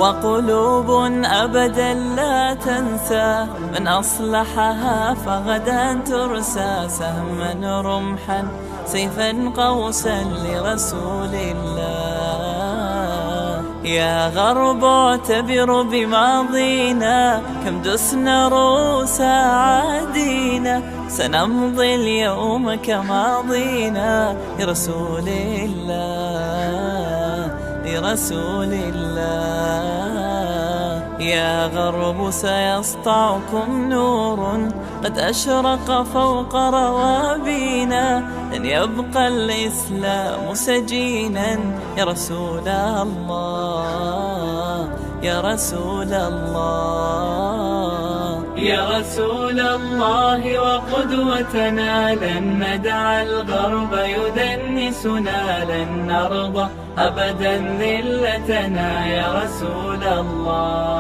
وقلوب أبدا لا تنسى من أصلحها فغدا ترسى، سهما رمحا سيفا قوسا لرسول الله. يا غرب اعتبر بماضينا كم دسنا رؤوس عادينا، سنمضي اليوم كماضينا لرسول الله لرسول الله. يا غرب سيسطعكم نور قد أشرق فوق روابينا، لن يبقى الإسلام سجينا يا رسول الله يا رسول الله. يا رسول الله وقدوتنا، لن ندع الغرب يدنسنا، لن نرضى أبدا ذلتنا يا رسول الله